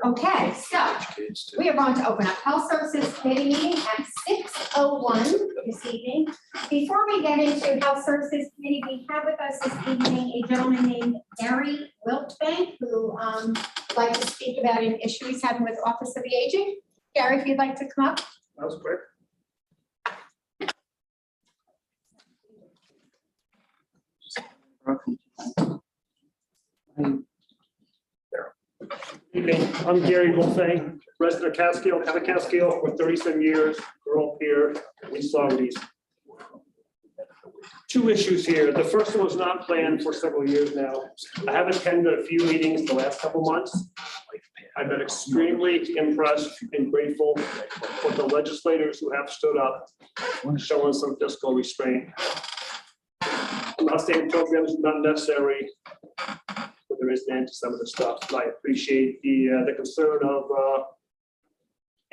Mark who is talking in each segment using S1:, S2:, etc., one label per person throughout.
S1: Okay, so we are going to open up Health Services Committee meeting at 6:01 this evening. Before we get into Health Services Committee, we have with us this evening a gentleman named Gary Wiltbank, who would like to speak about an issue he's having with Office of the Aging. Gary, if you'd like to come up.
S2: That was quick. Evening. I'm Gary Wiltbank, resident of Catskill, town of Catskill for 37 years. Grew up here. We saw these two issues here. The first one was not planned for several years now. I have attended a few meetings the last couple months. I've been extremely impressed and grateful for the legislators who have stood up, showing some fiscal restraint. I'm not saying programs are not necessary, but there is an end to some of the stuff. And I appreciate the concern of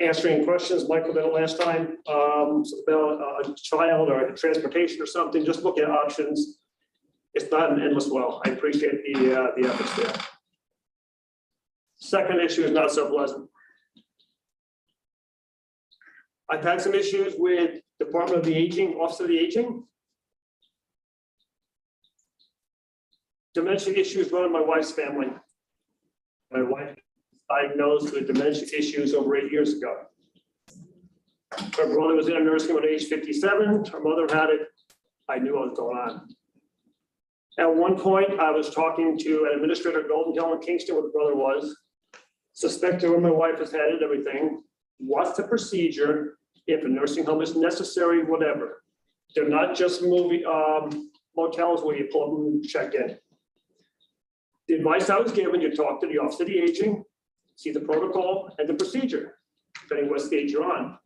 S2: answering questions. Michael did it last time about a child or transportation or something. Just look at options. It's not an endless well. I appreciate the efforts there. Second issue is not so pleasant. I've had some issues with Department of the Aging, Office of the Aging. Dementia issues run in my wife's family. My wife was diagnosed with dementia issues over 8 years ago. Her brother was in a nursing home at age 57. Her mother had it. I knew what was going on. At one point, I was talking to an administrator at Golden Hill in Kingston, where the brother was. Suspected where my wife is headed, everything. What's the procedure if a nursing home is necessary, whatever? They're not just movie motels where you pull up and check in. The advice I was given, you talk to the Office of the Aging, see the protocol and the procedure, depending what stage you're on.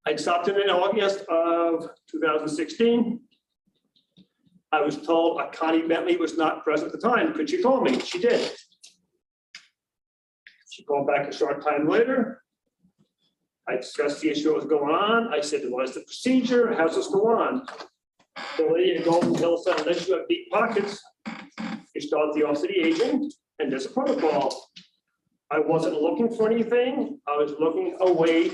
S2: I stopped in August of 2016. I was told Connie Bentley was not present at the time. Could she call me? She did. She called back a short time later. I discussed the issue that was going on. I said, what is the procedure? How's this go on? The lady at Golden Hill said, unless you have deep pockets, you start the Office of the Aging, and there's a protocol. I wasn't looking for anything. I was looking away,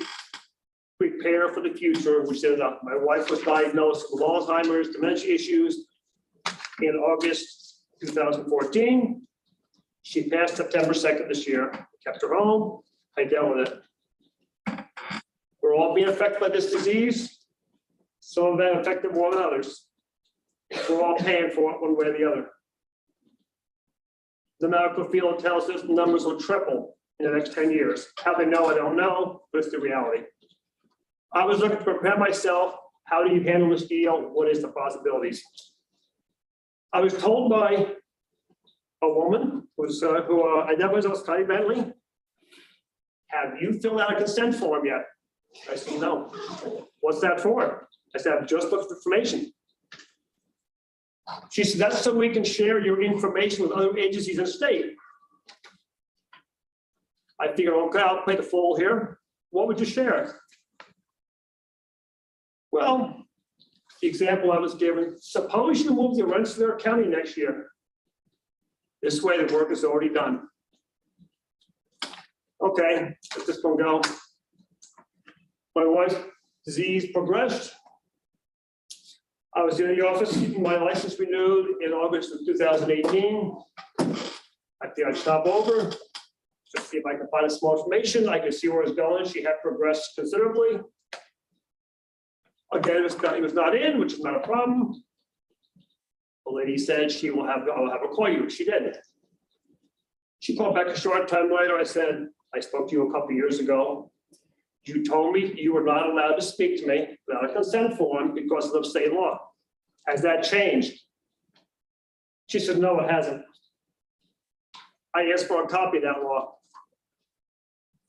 S2: prepare for the future, which ended up. My wife was diagnosed with Alzheimer's, dementia issues in August 2014. She passed September 2nd this year. Kept her home. I dealt with it. We're all being affected by this disease. Some of them affected more than others. We're all paying for it one way or the other. The medical field tells us the numbers will triple in the next 10 years. How they know, I don't know, but it's the reality. I was looking to prepare myself. How do you handle this deal? What is the possibilities? I was told by a woman who I never was Connie Bentley, have you filled out a consent form yet? I said, no. What's that for? I said, I've just looked for information. She said, that's so we can share your information with other agencies in the state. I figured, okay, I'll play the fool here. What would you share? Well, the example I was given, suppose you move to Rensselaer County next year. This way the work is already done. Okay, let this one go. My wife's disease progressed. I was in the office getting my license renewed in August of 2018. I think I'd stop over, just see if I could find some more information. I could see where it's going. She had progressed considerably. Again, it was not in, which is not a problem. The lady said I'll have her call you. She did. She called back a short time later. I said, I spoke to you a couple of years ago. You told me you were not allowed to speak to me without a consent form because of state law. Has that changed? She said, no, it hasn't. I asked for a copy of that law.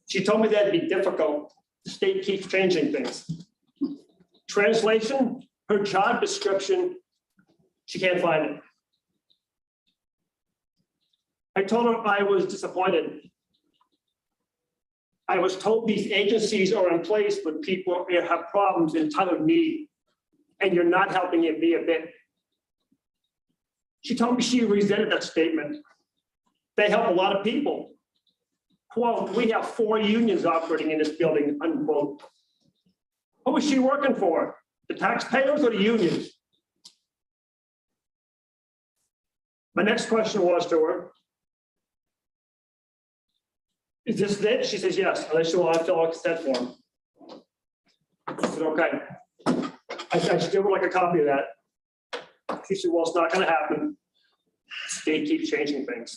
S2: She told me that'd be difficult. The state keeps changing things. Translation, her job description, she can't find it. I told her I was disappointed. I was told these agencies are in place when people have problems in time of need, and you're not helping me a bit. She told me she resented that statement. They help a lot of people. Quote, we have 4 unions operating in this building, unquote. Who was she working for? The taxpayers or the unions? My next question was to her, is this it? She says, yes, unless you want to fill out a consent form. I said, okay. I said, she would like a copy of that. She said, well, it's not going to happen. State keeps changing things.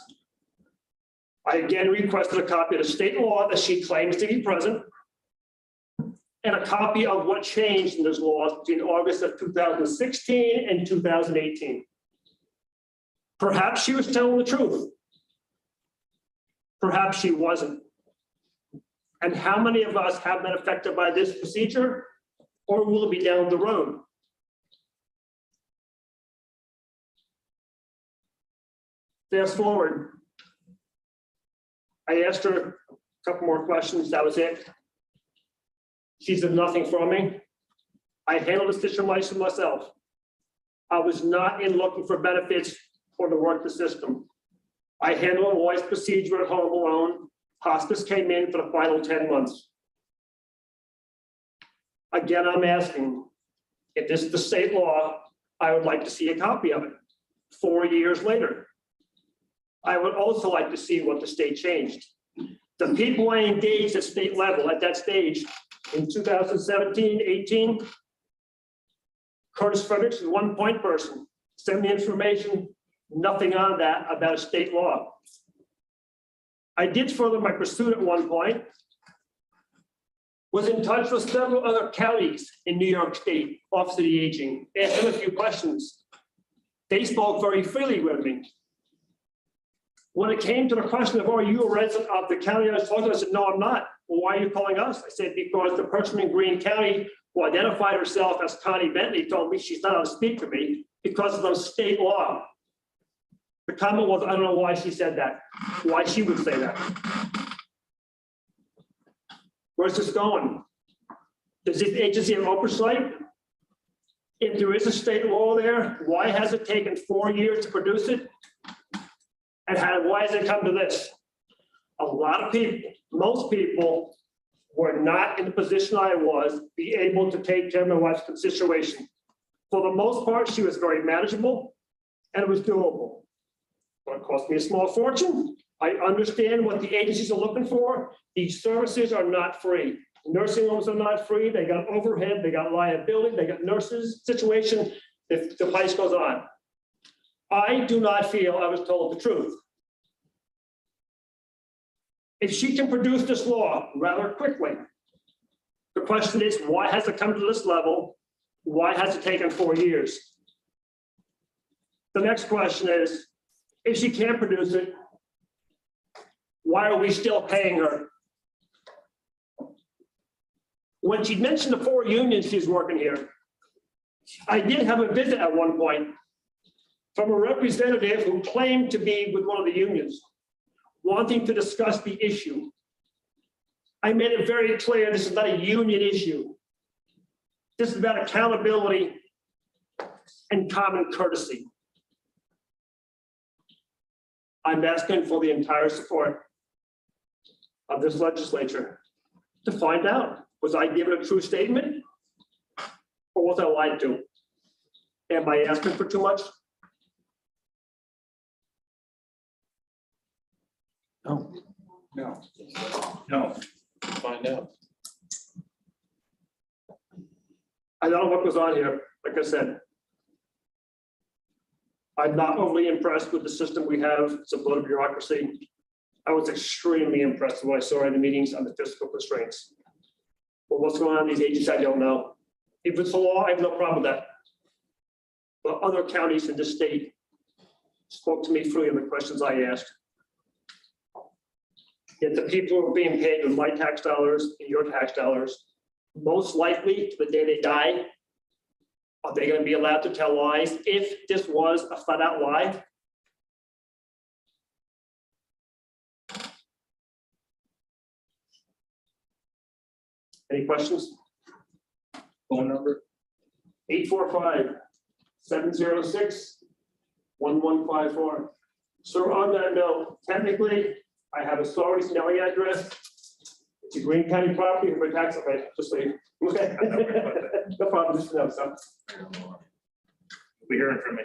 S2: I again requested a copy of the state law that she claims to be present, and a copy of what changed in this law between August of 2016 and 2018. Perhaps she was telling the truth. Perhaps she wasn't. And how many of us have been affected by this procedure, or will it be down the road? Fast forward. I asked her a couple more questions. That was it. She said nothing from me. I handled the situation myself. I was not in looking for benefits or to work the system. I handled a wife's procedure at home alone. Hospice came in for the final 10 months. Again, I'm asking, if this is the state law, I would like to see a copy of it 4 years later. I would also like to see what the state changed. The people I engaged at state level at that stage in 2017, 18, Curtis Fredericks is one point person. Send me information, nothing on that about a state law. I did further my pursuit at one point, was in touch with several other counties in New York State, Office of the Aging, asked them a few questions. They spoke very freely with me. When it came to the question of, are you a resident of the county I was talking to, I said, no, I'm not. Well, why are you calling us? I said, because the person in Greene County who identified herself as Connie Bentley told me she's not allowed to speak to me because of the state law. The comment was, I don't know why she said that, why she would say that. Where's this going? Does this agency have oversight? If there is a state law there, why has it taken 4 years to produce it? And why has it come to this? A lot of people, most people were not in the position I was, be able to take care of my wife's situation. For the most part, she was very manageable and it was doable. But it cost me a small fortune. I understand what the agencies are looking for. These services are not free. Nursing homes are not free. They got overhead, they got liability, they got nurses situation. If the place goes on. I do not feel I was told the truth. If she can produce this law rather quickly, the question is, why has it come to this level? Why has it taken 4 years? The next question is, if she can't produce it, why are we still paying her? When she mentioned the 4 unions she's working here, I did have a visit at one point from a representative who claimed to be with one of the unions, wanting to discuss the issue. I made it very clear this is not a union issue. This is about accountability and common courtesy. I'm asking for the entire support of this legislature to find out, was I given a true statement or was I lied to? Am I asking for too much?
S3: No.
S4: No.
S3: No. Find out.
S2: I don't know what goes on here. Like I said, I'm not overly impressed with the system we have. It's a bloated bureaucracy. I was extremely impressed with what I saw in the meetings on the fiscal constraints. But what's going on in these agencies, I don't know. If it's a law, I have no problem with that. But other counties in this state spoke to me freely in the questions I asked. Yet the people who are being paid with my tax dollars and your tax dollars, most likely to the day they die, are they going to be allowed to tell lies if this was a flat out lie? Any questions?
S3: Phone number?
S2: 845-706-1154. So on that note, technically, I have a Slaughter's mailing address. It's a Greene County property for tax, okay, just so you. Okay. No problem, just for that,
S3: Be hearing from me.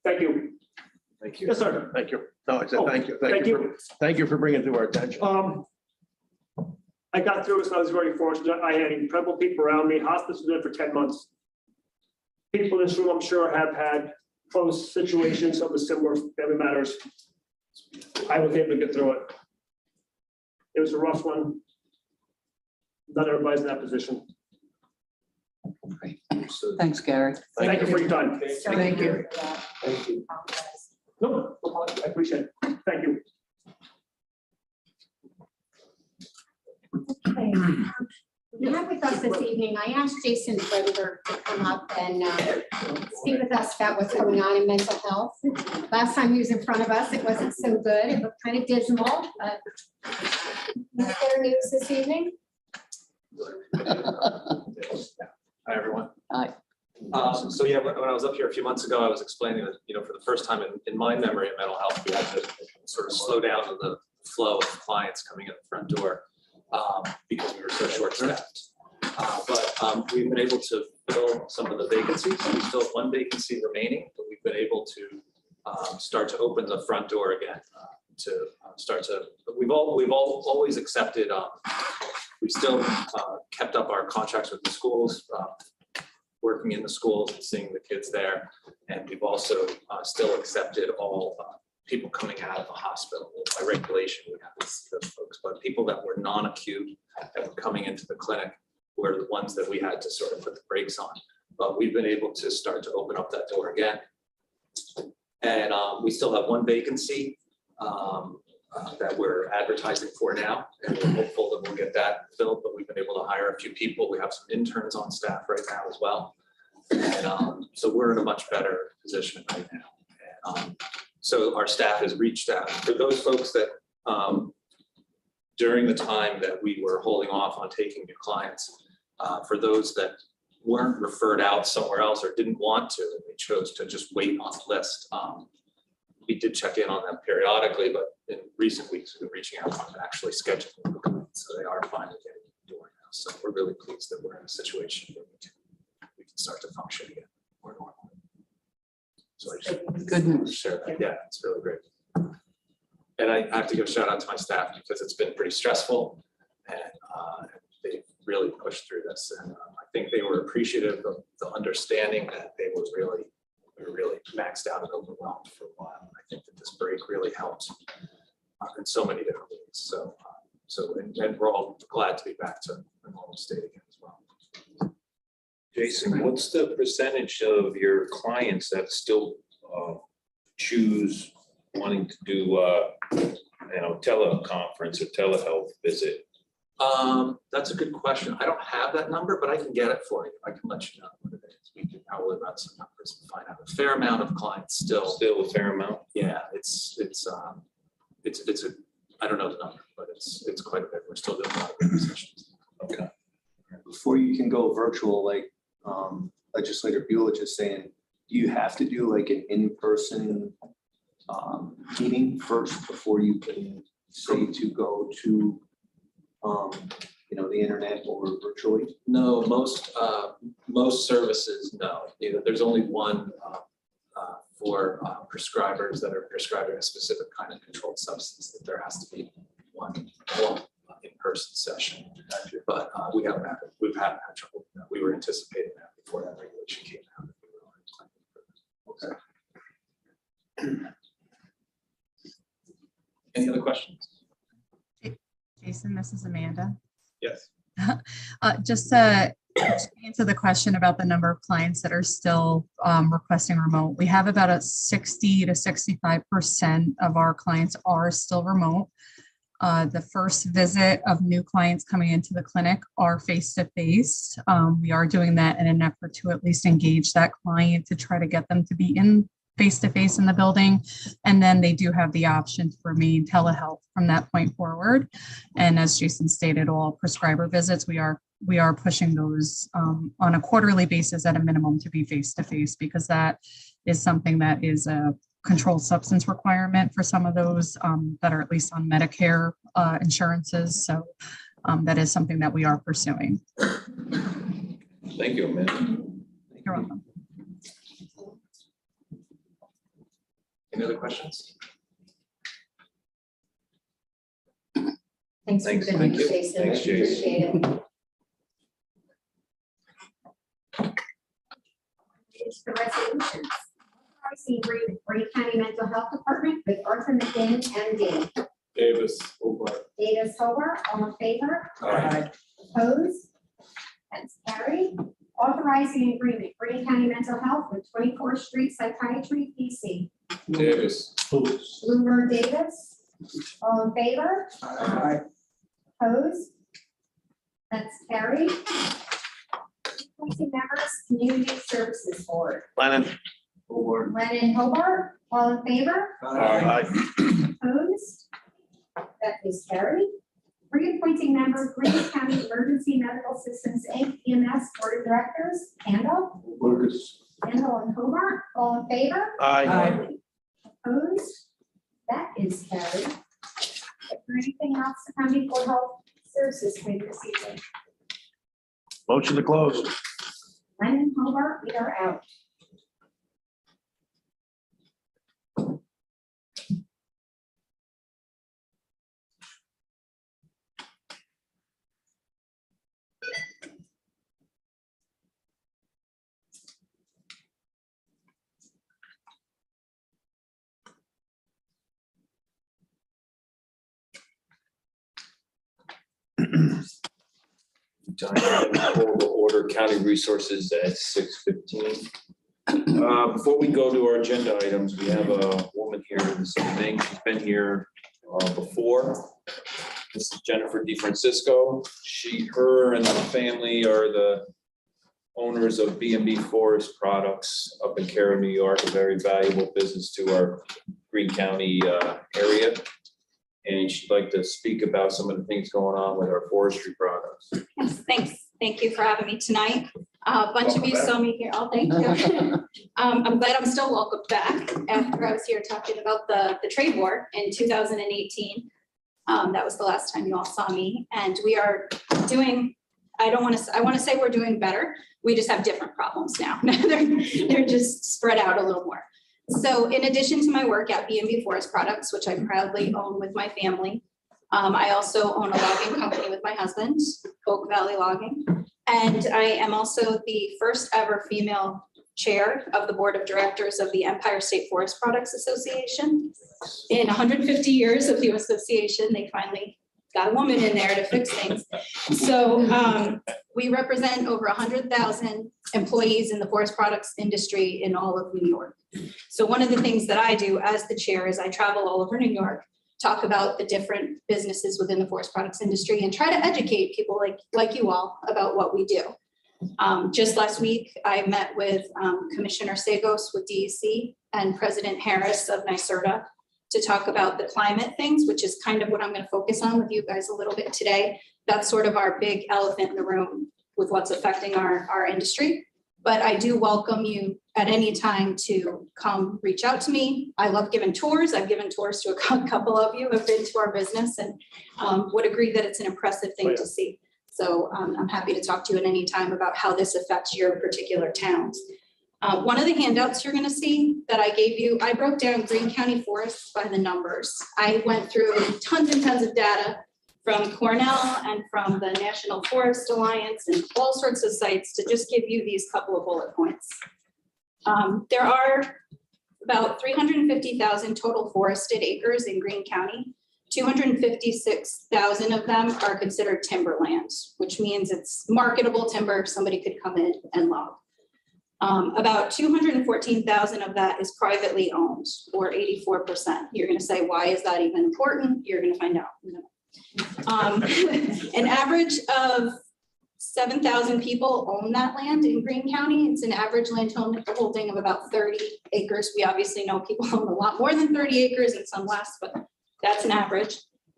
S2: Thank you.
S3: Thank you.
S2: Yes, sir.
S3: Thank you. No, I said
S2: Oh,
S3: thank you.
S2: thank you.
S3: Thank you for bringing it to our attention.
S2: I got through this, and I was very fortunate. I had incredible people around me. Hospice was there for 10 months. People in this room, I'm sure, have had close situations of a similar family matters. I was able to get through it. It was a rough one. Not everybody's in that position.
S4: Thanks, Gary.
S2: Thank you for your time.
S4: Thank you.
S2: Thank you. No, I appreciate it. Thank you.
S1: Okay. We have with us this evening, I asked Jason Brenner to come up and speak with us about what's going on in mental health. Last time he was in front of us, it wasn't so good. It looked kind of dismal, but better news this evening.
S5: Hi, everyone.
S4: Hi.
S5: So yeah, when I was up here a few months ago, I was explaining that, for the first time in my memory of mental health, we had to sort of slow down the flow of clients coming in the front door because we were so short-staffed. But we've been able to fill some of the vacancies. We still have one vacancy remaining, but we've been able to start to open the front door again. We've always accepted. We've still kept up our contracts with the schools, working in the schools and seeing the kids there. And we've also still accepted all people coming out of the hospital. By regulation, we have to see those folks, but people that were non-acute that were coming into the clinic were the ones that we had to sort of put the brakes on. But we've been able to start to open up that door again. And we still have one vacancy that we're advertising for now, and we're hopeful that we'll get that filled, but we've been able to hire a few people. We have some interns on staff right now as well. And so we're in a much better position right now. And, so our staff has reached out for those folks that during the time that we were holding off on taking new clients, for those that weren't referred out somewhere else or didn't want to, and they chose to just wait on the list. We did check in on them periodically, but in recent weeks, we've been reaching out and actually scheduling them. So they are finally getting the door now. So we're really pleased that we're in a situation where we can start to function again more normally. So I just
S4: Good news.
S5: share that. Yeah, it's really great. And I have to give a shout out to my staff because it's been pretty stressful, and they've really pushed through this. And I think they were appreciative of the understanding that we were really maxed out and overwhelmed for a while. And I think that this break really helped in so many different ways. And we're all glad to be back to a normal state again as well.
S3: Jason, what's the percentage of your clients that still choose wanting to do, teleconference or telehealth visit?
S5: That's a good question. I don't have that number, but I can get it for you. I can let you know what it is. We can probably run some numbers and find out. A fair amount of clients still.
S3: Still a fair amount?
S5: Yeah, it's I don't know the number, but it's quite a bit. We're still doing a lot of good sessions.
S3: Okay.
S6: Before you can go virtual, like Legislator Bueller just saying, do you have to do like an in-person meeting first before you can say to go to the internet or virtually?
S5: No, most services, no. There's only one for prescribers that are prescribing a specific kind of controlled substance, that there has to be one in-person session. But we've had trouble. We were anticipating that before that regulation came out. Okay. Any other questions?
S7: Jason, this is Amanda.
S5: Yes.
S7: Just to answer the question about the number of clients that are still requesting remote, we have about a 60 to 65% of our clients are still remote. The first visit of new clients coming into the clinic are face-to-face. We are doing that in an effort to at least engage that client to try to get them to be in face-to-face in the building. And then they do have the option to remain telehealth from that point forward. And as Jason stated, all prescriber visits, we are we are pushing those on a quarterly basis at a minimum to be face-to-face, because that is something that is a controlled substance requirement for some of those that are at least on Medicare insurances. So that is something that we are pursuing.
S3: Thank you, Amanda.
S7: You're welcome.
S5: Any other questions?
S1: Thanks for
S3: Thanks,
S1: the
S3: thank you.
S1: Jason.
S3: Thanks, Jason.
S1: Appreciate it. The resolutions. Authorizing agreement with Greene County Mental Health Department with Arthur McGinn, MD.
S3: Davis, Hobart.
S1: Davis Hobart, all in favor?
S3: Aye.
S1: Opposed? That's carried. Authorizing agreement, Greene County Mental Health with 24th Street Psychiatry, PC.
S3: Davis.
S1: Bluebird Davis, all in favor? Opposed? That's carried. Appointing members, Community Services Board.
S3: Lennon.
S1: Lennon Hobart, all in favor? Opposed? That is carried. Reappointing members, Greene County Emergency Medical Systems, Inc., EMS Board of Directors, Handel. Handel and Hobart, all in favor? Opposed? That is carried. Is there anything else to come before Health Services Committee this evening?
S2: Motion to close.
S1: Lennon Hobart, we are out.
S3: Call to order county resources at 6:15. Before we go to our agenda items, we have a woman here this evening. She's been here before. This is Jennifer DeFrancisco. Her and the family are the owners of B&B Forest Products up in Carroll, New York, a very valuable business to our Greene County area. And she'd like to speak about some of the things going on with our forestry products.
S8: Yes, thanks. Thank you for having me tonight. A bunch of you saw me here. Oh, thank you. I'm glad I'm still welcome back after I was here talking about the trade war in 2018. That was the last time you all saw me. And we are doing, I want to say we're doing better. We just have different problems now. they're just spread out a little more. So in addition to my work at B&B Forest Products, which I proudly own with my family, I also own a logging company with my husband, Oak Valley Logging. And I am also the first ever female chair of the board of directors of the Empire State Forest Products Association. In 150 years of the association, they finally got a woman in there to fix things. So we represent over 100,000 employees in the forest products industry in all of New York. So one of the things that I do as the chair is I travel all over New York, talk about the different businesses within the forest products industry and try to educate people like you all about what we do. Just last week, I met with Commissioner Sagos with DEC and President Harris of NYSERDA to talk about the climate things, which is kind of what I'm going to focus on with you guys a little bit today. That's sort of our big elephant in the room with what's affecting our industry. But I do welcome you at any time to come reach out to me. I love giving tours. I've given tours to a couple of you who have been to our business and would agree that it's an impressive thing to see. So I'm happy to talk to you at any time about how this affects your particular towns. One of the handouts you're going to see that I gave you, I broke down Greene County forests by the numbers. I went through tons and tons of data from Cornell and from the National Forest Alliance and all sorts of sites to just give you these couple of bullet points. There are about 350,000 total forested acres in Greene County. 256,000 of them are considered timberland, which means it's marketable timber. Somebody could come in and log. About 214,000 of that is privately owned, or 84%. You're going to say, why is that even important? You're going to find out. An average of 7,000 people own that land in Greene County. It's an average land holding of about 30 acres. We obviously know people own a lot more than 30 acres and some less, but that's an average.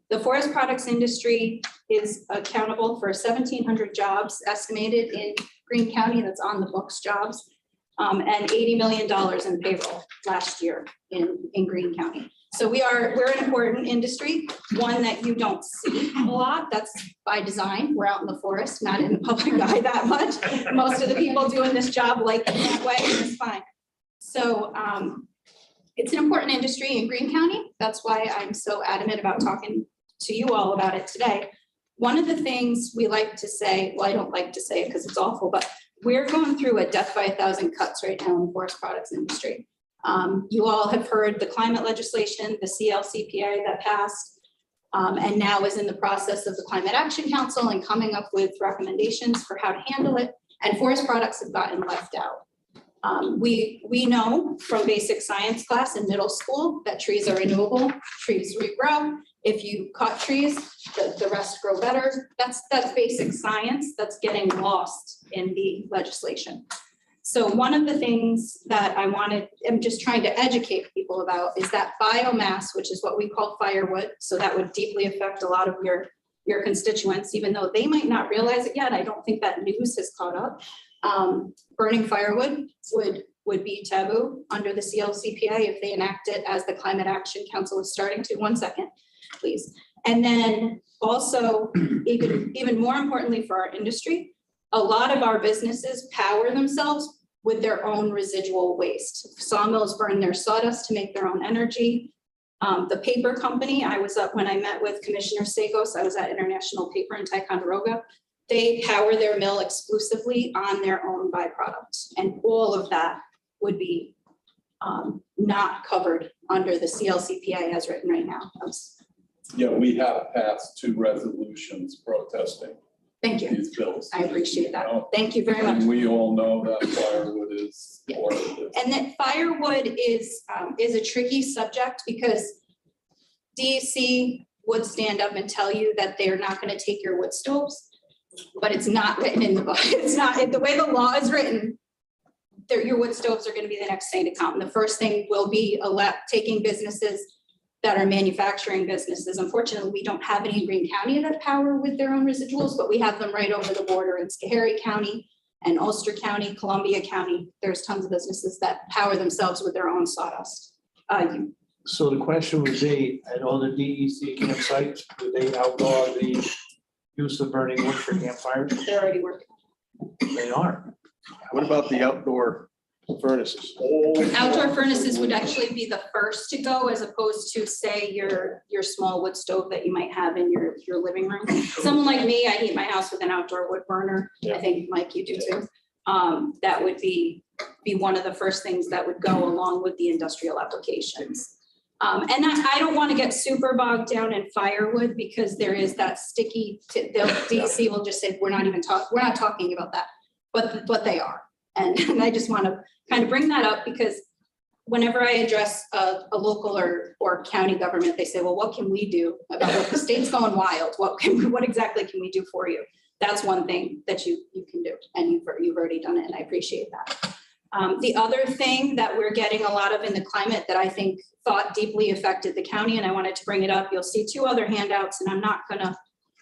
S8: The forest products industry is accountable for 1,700 jobs estimated in Greene County, that's on the books jobs, and $80 million in payroll last year in Greene County. So we're an important industry, one that you don't see a lot. That's by design. We're out in the forest, not in the public eye that much. Most of the people doing this job like it that way, and it's fine. So it's an important industry in Greene County. That's why I'm so adamant about talking to you all about it today. One of the things we like to say, well, I don't like to say it because it's awful, but we're going through a death by 1,000 cuts right now in the forest products industry. You all have heard the climate legislation, the CLCPA that passed, and now is in the process of the Climate Action Council and coming up with recommendations for how to handle it. And forest products have gotten left out. We know from basic science class in middle school that trees are renewable, trees regrow. If you cut trees, the rest grow better. That's basic science that's getting lost in the legislation. So one of the things that I'm just trying to educate people about is that biomass, which is what we call firewood. So that would deeply affect a lot of your constituents, even though they might not realize it yet. I don't think that news has caught up. Burning firewood would be taboo under the CLCPA if they enact it as the Climate Action Council is starting to. One second, please. And then also, even more importantly for our industry, a lot of our businesses power themselves with their own residual waste. Sawmills burn their sawdust to make their own energy. The paper company, I was up when I met with Commissioner Sagos, I was at International Paper in Ticonderoga. They power their mill exclusively on their own byproducts. And all of that would be not covered under the CLCPA as written right now.
S9: Yeah, we have passed 2 resolutions protesting
S8: Thank you.
S9: these bills.
S8: I appreciate that.
S9: You know,
S8: Thank you very much.
S9: and we all know that firewood is
S8: Yeah.
S9: part of this.
S8: And that firewood is a tricky subject because DEC would stand up and tell you that they're not going to take your wood stoves, but it's not written in the book. It's not, the way the law is written, your wood stoves are going to be the next thing to come. And the first thing will be taking businesses that are manufacturing businesses. Unfortunately, we don't have any in Greene County that power with their own residuals, but we have them right over the border in Schoharie County and Ulster County, Columbia County. There's tons of businesses that power themselves with their own sawdust.
S10: So the question would be, at all the DEC campsites, do they outlaw the use of burning wood for campfires?
S8: They're already working.
S10: They are.
S6: What about the outdoor furnaces?
S8: Outdoor furnaces would actually be the first to go, as opposed to, say, your small wood stove that you might have in your living room. Someone like me, I heat my house with an outdoor wood burner. I think, Mike, you do too. That would be one of the first things that would go along with the industrial applications. And I don't want to get super bogged down in firewood because there is that sticky, DC will just say, we're not talking about that, but they are. And I just want to kind of bring that up because whenever I address a local or county government, they say, well, what can we do about what the state's going wild? What exactly can we do for you? That's one thing that you can do, and you've already done it, and I appreciate that. The other thing that we're getting a lot of in the climate that I think thought deeply affected the county, and I wanted to bring it up, you'll see 2 other handouts, and I'm not gonna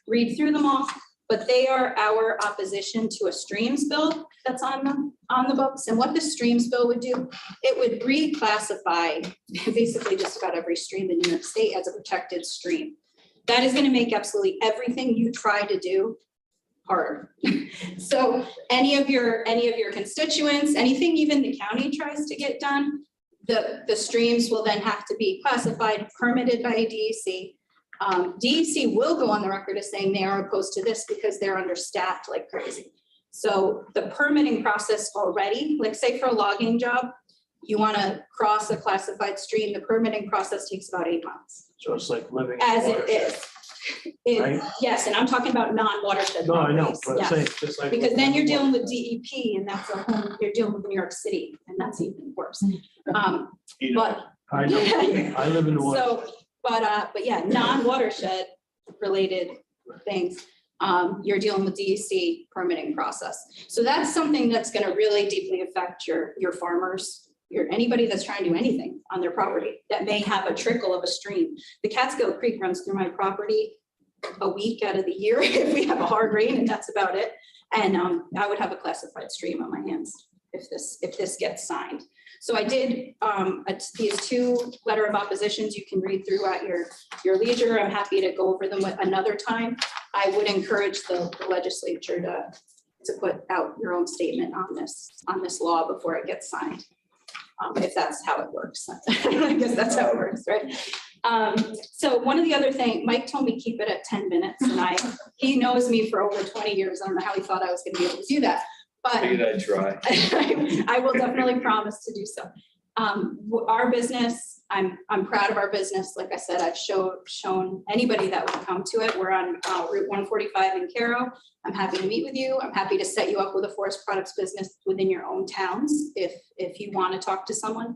S8: read through them all, but they are our opposition to a streams bill that's on the books. And what the streams bill would do, it would reclassify basically just about every stream in New York State as a protected stream. That is gonna make absolutely everything you try to do harder. So any of your constituents, anything even the county tries to get done, the streams will then have to be classified, permitted by DEC. DEC will go on the record as saying they are opposed to this because they're understaffed like crazy. So the permitting process already, like say for a logging job, you want to cross a classified stream, the permitting process takes about 8 months.
S10: So it's like living.
S8: As it is.
S10: Right?
S8: Yes, and I'm talking about non-watershed.
S10: No, I know,
S8: properties,
S10: but I'm
S8: yes.
S10: saying, just like.
S8: Because then you're dealing with DEP and that's you're dealing with New York City and that's even worse. But
S10: I know, I live in the water.
S8: so, but yeah, non-watershed related things, you're dealing with DEC permitting process. So that's something that's gonna really deeply affect your farmers anybody that's trying to do anything on their property that may have a trickle of a stream. The Catskill Creek runs through my property a week out of the year if we have a hard rain, and that's about it. And I would have a classified stream on my hands if this gets signed. So I did these 2 letter of oppositions you can read through at your leisure. I'm happy to go over them another time. I would encourage the legislature to put out your own statement on this law before it gets signed. If that's how it works. I guess that's how it works, right? So one of the other things, Mike told me keep it at 10 minutes, and he knows me for over 20 years. I don't know how he thought I was going to be able to do that, but
S3: Figured I'd try.
S8: I will definitely promise to do so. Our business, I'm proud of our business. Like I said, I've shown anybody that would come to it. We're on Route 145 in Caro. I'm happy to meet with you. I'm happy to set you up with a forest products business within your own towns if you want to talk to someone.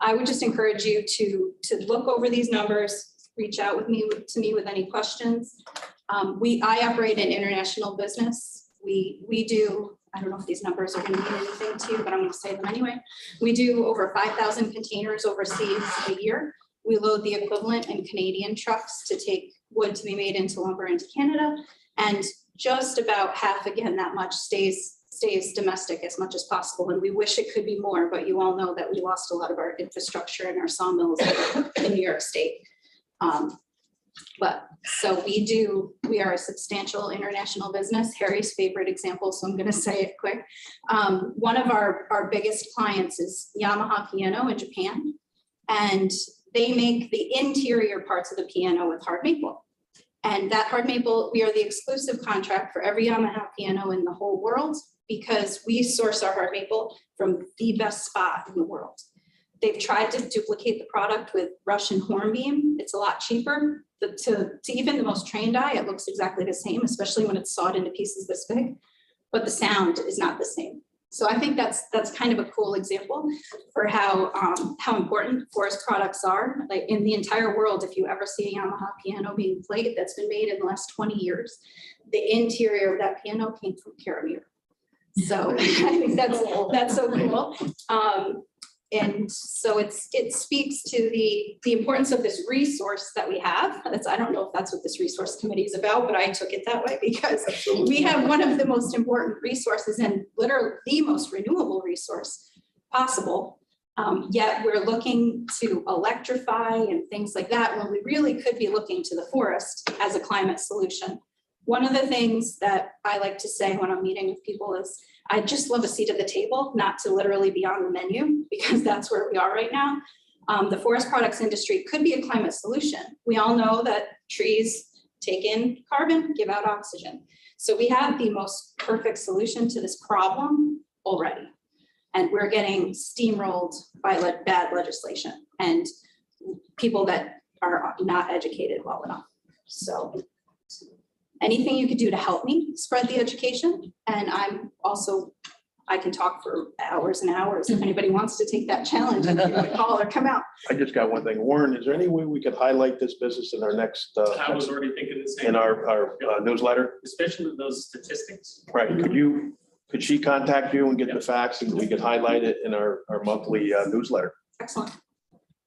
S8: I would just encourage you to look over these numbers, reach out to me with any questions. I operate an international business. We do, I don't know if these numbers are going to mean anything to you, but I'm going to say them anyway. We do over 5,000 containers overseas a year. We load the equivalent in Canadian trucks to take wood to be made into lumber into Canada. And just about half, again, that much stays domestic as much as possible. And we wish it could be more, but you all know that we lost a lot of our infrastructure and our sawmills in New York State. But so we are a substantial international business. Harry's favorite example, so I'm going to say it quick. One of our biggest clients is Yamaha Piano in Japan, and they make the interior parts of the piano with hard maple. And that hard maple, we are the exclusive contract for every Yamaha piano in the whole world because we source our hard maple from the best spot in the world. They've tried to duplicate the product with Russian hornbeam. It's a lot cheaper. To even the most trained eye, it looks exactly the same, especially when it's sawed into pieces this big, but the sound is not the same. So I think that's kind of a cool example for how important forest products are. Like in the entire world, if you ever see a Yamaha piano being played that's been made in the last 20 years, the interior of that piano came from Caramere. So I think that's so cool. And so it speaks to the importance of this resource that we have. I don't know if that's what this resource committee is about, but I took it that way because we have one of the most important resources and literally the most renewable resource possible. Yet we're looking to electrify and things like that when we really could be looking to the forest as a climate solution. One of the things that I like to say when I'm meeting with people is, I just love a seat at the table, not to literally be on the menu, because that's where we are right now. The forest products industry could be a climate solution. We all know that trees take in carbon, give out oxygen. So we have the most perfect solution to this problem already. And we're getting steamrolled by bad legislation and people that are not educated well enough. So anything you could do to help me spread the education. And I can talk for hours and hours if anybody wants to take that challenge and call or come out.
S10: I just got one thing. Warren, is there any way we could highlight this business in our next,
S11: I was already thinking the same.
S10: in our newsletter?
S11: Especially with those statistics.
S10: Right, could she contact you and get the facts and we could highlight it in our monthly newsletter?
S8: Excellent.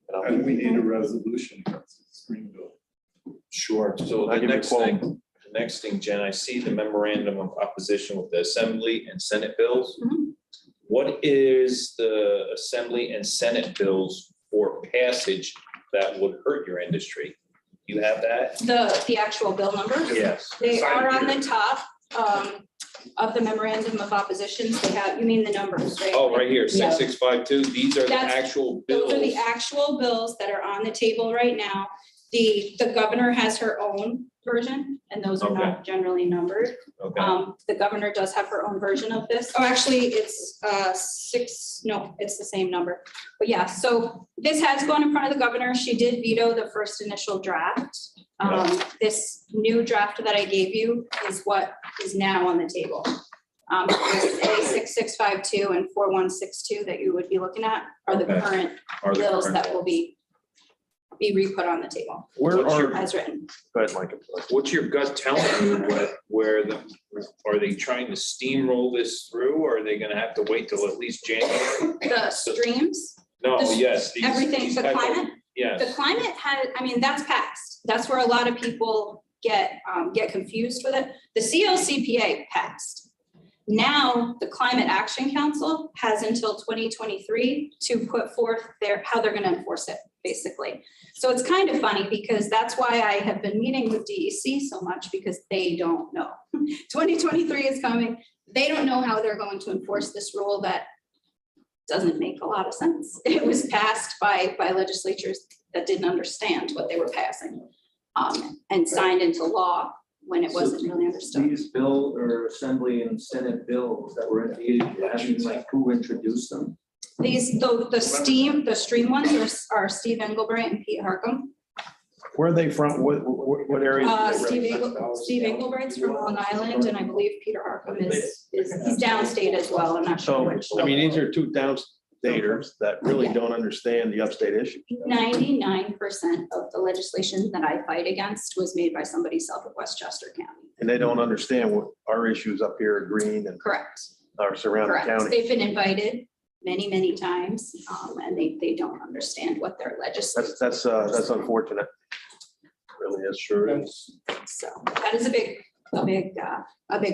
S9: And we need a resolution. Screen bill.
S3: Sure. So
S10: I'll
S3: the
S10: give you a
S3: next thing, Jen, I see the memorandum of opposition with the Assembly and Senate bills.
S8: Mhm.
S3: What is the Assembly and Senate bills for passage that would hurt your industry? Do you have that?
S8: The actual bill numbers?
S3: Yes.
S8: They are on the top of the memorandum of oppositions. They have, you mean the numbers, right?
S3: Oh, right here,
S8: Yeah.
S3: 6652. These are the
S8: That's-
S3: actual bills.
S8: Those are the actual bills that are on the table right now. The governor has her own version, and those are not generally numbered.
S3: Okay.
S8: The governor does have her own version of this. Oh, actually, it's it's the same number. But yeah, so this has gone in front of the governor. She did veto the first initial draft. This new draft that I gave you is what is now on the table. A6652 and 4162 that you would be looking at are the
S3: Okay.
S8: current
S3: Are the
S8: bills
S3: current
S8: that will be re-put on the table as written.
S10: Go ahead, Mike.
S3: What's your gut telling you? Are they trying to steamroll this through, or are they gonna have to wait till at least January?
S8: The streams,
S3: No,
S8: This-
S3: yes. these-
S8: everything,
S3: these
S8: the
S3: type of-
S8: climate, the
S3: Yes,
S8: climate had, I mean, that's passed. That's where a lot of people get confused with it. The CLCPA passed. Now, the Climate Action Council has until 2023 to put forth how they're gonna enforce it, basically. So it's kind of funny because that's why I have been meeting with DEC so much, because they don't know. 2023 is coming. They don't know how they're going to enforce this rule that doesn't make a lot of sense. It was passed by legislatures that didn't understand what they were passing, and signed into law when it wasn't really understood.
S6: These bill or assembly and senate bills that were introduced, like who introduced them?
S8: These, the stream ones are Steve Engelbrandt and Pete Harcum.
S10: Where are they from? What area?
S8: Steve Engelbrandt's from Long Island, and I believe Peter Harcum is he's downstate as well. I'm not sure
S12: So,
S8: which.
S12: I mean, these are two downstaters that really don't understand the upstate issue.
S8: 99% of the legislation that I fight against was made by somebody south of Westchester County.
S12: And they don't understand what our issues up here at Greene and
S8: Correct.
S12: our surrounding
S8: Correct.
S12: counties.
S8: They've been invited many times, and they don't understand what their legislation.
S12: That's unfortunate. Really is true.
S8: So that is a big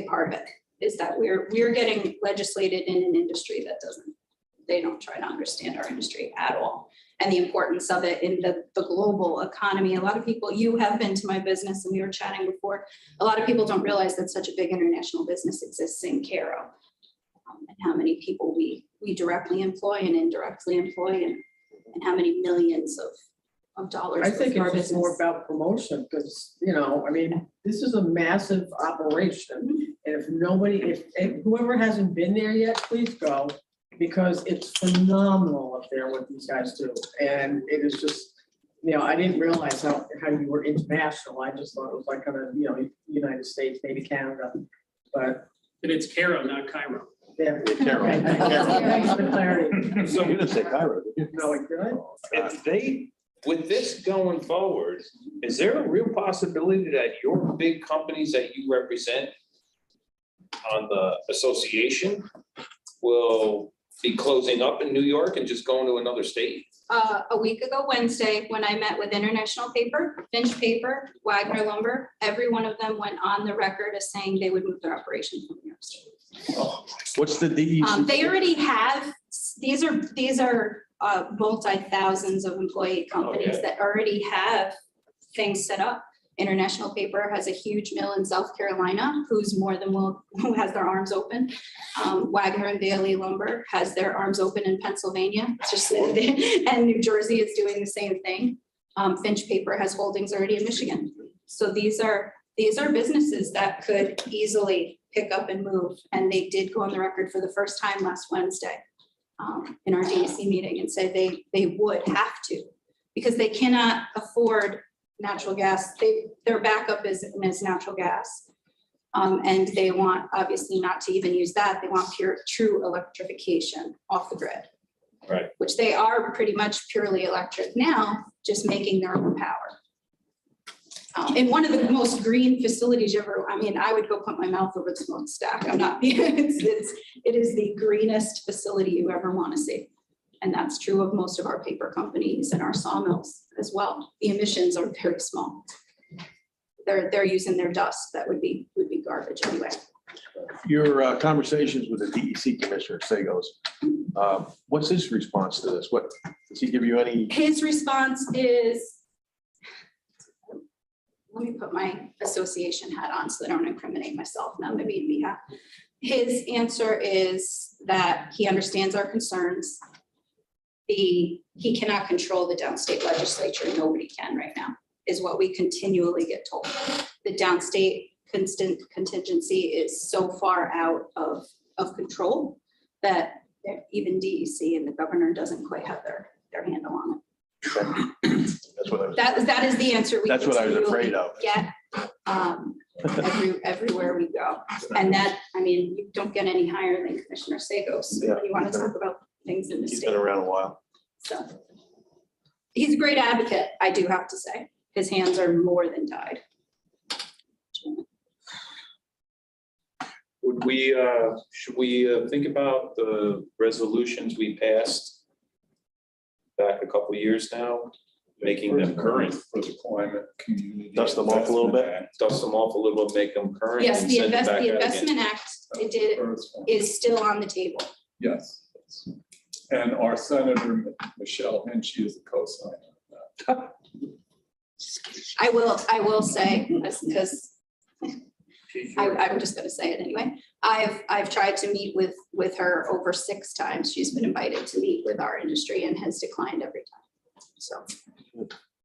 S8: part of it, is that we're getting legislated in an industry that they don't try to understand our industry at all. And the importance of it in the global economy. A lot of people, you have been to my business and we were chatting before. A lot of people don't realize that such a big international business exists in Cairo. And how many people we directly employ and indirectly employ, and how many millions of dollars.
S13: I think
S8: goes through our
S13: it's just more
S8: business.
S13: about promotion, because, I mean, this is a massive operation. And if whoever hasn't been there yet, please go, because it's phenomenal up there what these guys do. And it is just, I didn't realize how you were international. I just thought it was like kind of, United States, maybe Canada, but.
S11: And it's Cairo, not Cairo.
S13: Yeah.
S12: Cairo.
S13: Okay, thanks for the clarity.
S12: So you didn't say Cairo, did you?
S13: No, did I?
S3: if they, with this going forward, is there a real possibility that your big companies that you represent on the association will be closing up in New York and just going to another state?
S8: A week ago Wednesday, when I met with International Paper, Finch Paper, Wagner Lumber, every one of them went on the record as saying they would move their operation from New York State.
S12: What's the DEC?
S8: They already have, these are multi-thousands of employee companies
S3: Okay.
S8: that already have things set up. International Paper has a huge mill in South Carolina who has their arms open. Wagner and Bailey Lumber has their arms open in Pennsylvania, and New Jersey is doing the same thing. Finch Paper has holdings already in Michigan. So these are businesses that could easily pick up and move, and they did go on the record for the first time last Wednesday in our DEC meeting and say they would have to, because they cannot afford natural gas. Their backup is natural gas. And they want, obviously, not to even use that. They want true electrification off the grid.
S3: Right.
S8: Which they are pretty much purely electric now, just making their own power. In one of the most green facilities you ever, I would go put my mouth over the smokestack. I'm not, it is the greenest facility you ever want to see. And that's true of most of our paper companies and our sawmills as well. The emissions are very small. They're using their dust that would be garbage anyway.
S12: Your conversations with the DEC Commissioner Sagos, what's his response to this? What, does he give you any?
S8: His response is, let me put my association hat on so that I don't incriminate myself now, maybe in behalf. His answer is that he understands our concerns. He cannot control the downstate legislature. Nobody can right now, is what we continually get told. The downstate contingency is so far out of control that even DEC and the governor doesn't quite have their handle on it.
S12: That's what I was.
S8: That is the answer we
S12: That's what I was
S8: continually
S12: afraid of.
S8: get everywhere we go. And that, you don't get any higher than Commissioner Sagos
S12: Yeah.
S8: when you want to talk about things in the
S12: He's
S8: state.
S12: been around a while.
S8: So he's a great advocate, I do have to say. His hands are more than tied.
S3: Would we, should we think about the resolutions we passed back a couple years now, making them current.
S9: For the climate community.
S12: Dust them off a little bit?
S9: Investment Act.
S3: Dust them off a little bit, make them current.
S8: Yes,
S3: and
S8: the
S3: send it back out again.
S8: Investment Act, it did,
S9: First one.
S8: is still on the table.
S9: Yes. And our Senator Michelle Hinchy is a co-signer of that.
S8: I will say, because I'm just gonna say it anyway. I've tried to meet with her over 6 times. She's been invited to meet with our industry and has declined every time. So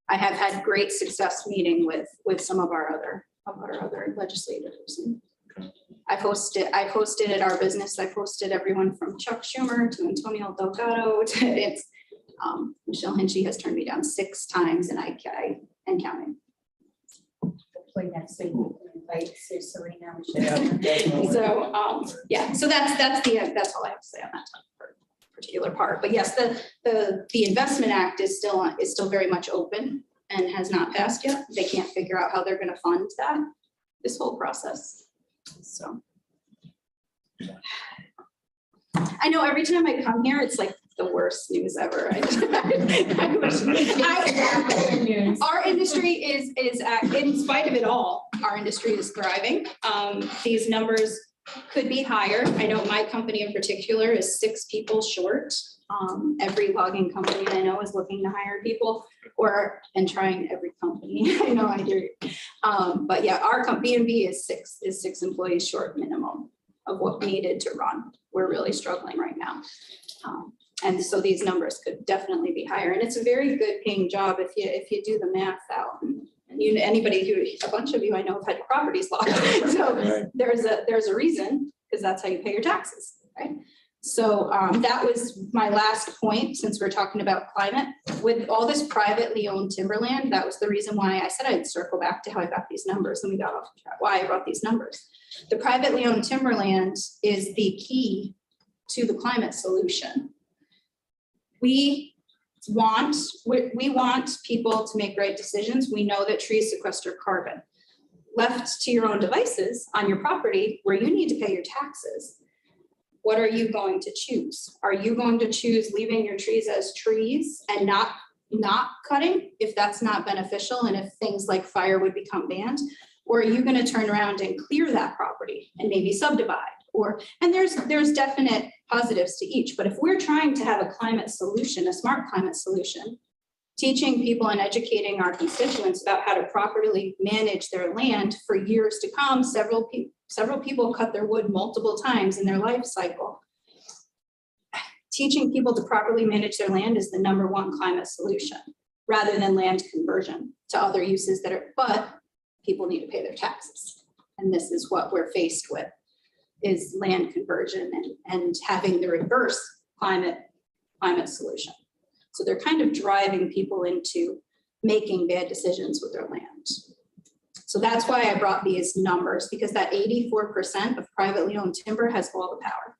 S8: I have had great success meeting with some of our other legislators. I've hosted at our business. I've hosted everyone from Chuck Schumer to Antonio Delgado to Michelle Hinchy has turned me down 6 times and I and counting.
S1: Hopefully next week we can invite Sue Serena. and
S8: So, yeah, so that's all I have to say on that particular part. But yes, the Investment Act is still very much open and has not passed yet. They can't figure out how they're gonna fund this whole process. So. I know every time I come here, it's like the worst news ever. Our industry is, in spite of it all, our industry is thriving. These numbers could be higher. I know my company in particular is 6 people short. Every logging company I know is looking to hire people and trying every company. I know I do. But yeah, our company B&B is 6 employees short minimum of what needed to run. We're really struggling right now. And so these numbers could definitely be higher. And it's a very good paying job if you do the math out. And a bunch of you I know have had properties locked. So
S3: Right.
S8: there's a reason, because that's how you pay your taxes, right? So that was my last point, since we're talking about climate. With all this privately owned timberland, that was the reason why I said I'd circle back to how I got these numbers, and we got off track, why I brought these numbers. The privately owned timberland is the key to the climate solution. We want people to make right decisions. We know that trees sequester carbon. Left to your own devices on your property where you need to pay your taxes, what are you going to choose? Are you going to choose leaving your trees as trees and not cutting if that's not beneficial and if things like fire would become banned? Or are you going to turn around and clear that property and maybe subdivide? And there's definite positives to each, but if we're trying to have a climate solution, a smart climate solution, teaching people and educating our constituents about how to properly manage their land for years to come, several people cut their wood multiple times in their life cycle. Teaching people to properly manage their land is the #1 climate solution, rather than land conversion to other uses but people need to pay their taxes. And this is what we're faced with, is land conversion and having the reverse climate solution. So they're kind of driving people into making bad decisions with their land. So that's why I brought these numbers, because that 84% of privately owned timber has all the power.